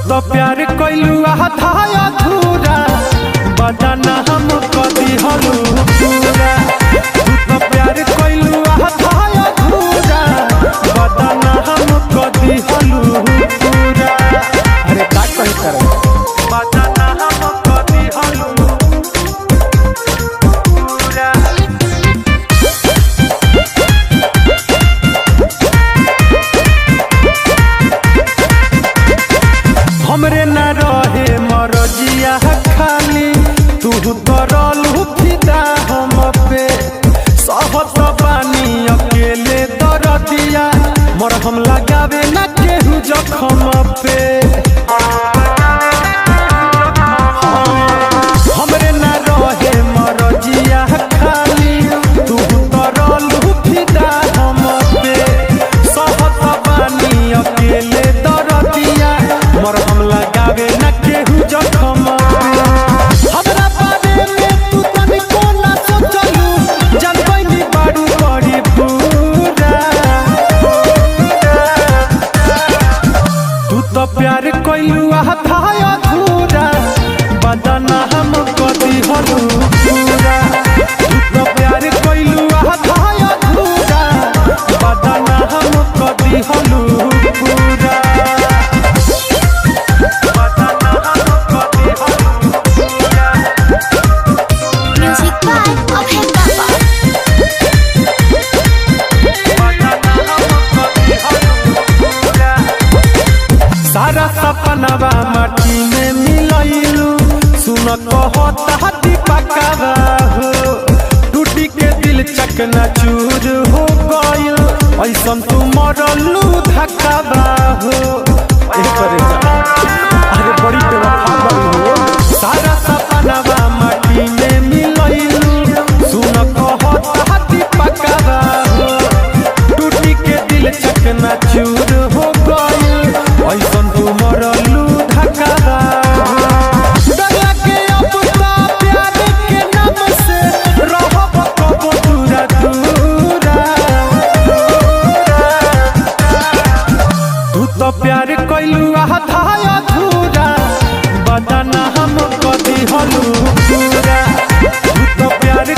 तो प्यार कोइलू आधा अधूरा बदना हम कदी हलू पूरा। तू तो प्यार कोइलू आधा अधूरा बदना हम कदी हलू पूरा। अरे का कही करे बदना हम कदी हलू पूरा। हमरे न रहे मरजिया खाली तू तरलू फिदा हम पे सहत बानी अकेले दरदिया मरहम लगावे न केहू जखम पे। हमरे न रहे मरजिया खाली तू तरलू फिदा हम पे सहत बानी अकेले दरदिया मरहम लगावे न केहू जखम पे। हमरा बारे में तू तनिको ना सोचलू जानबैली बारू बड़ी पूरा। तू तो प्यार कोइलू आधा अधूरा बदना हम कदी हलू पूरा। तू तो प्यार कोइलू आधा अधूरा बदना हम कदी हलू पूरा। सारा सपनवा माटी में मिलैलू सुन कहता दीपकवा हो टूटी के दिल चकना चूर हो गइल ऐसन तू मरलू धक्कावा हो। अरे बड़ी बेवफा हो। सारा सपनवा माटी में मिलैलू सुन कहता दीपकवा हो टूटी के दिल चकना चूर हो गइल ऐसन तू मरलू धक्कावा। डरा के अब ता प्यार के नाम से रहब कबो दूरा दूरा। तू तो प्यार कोइलू आधा अधूरा बदना हम कदी हलू पूरा। तू तो प्यार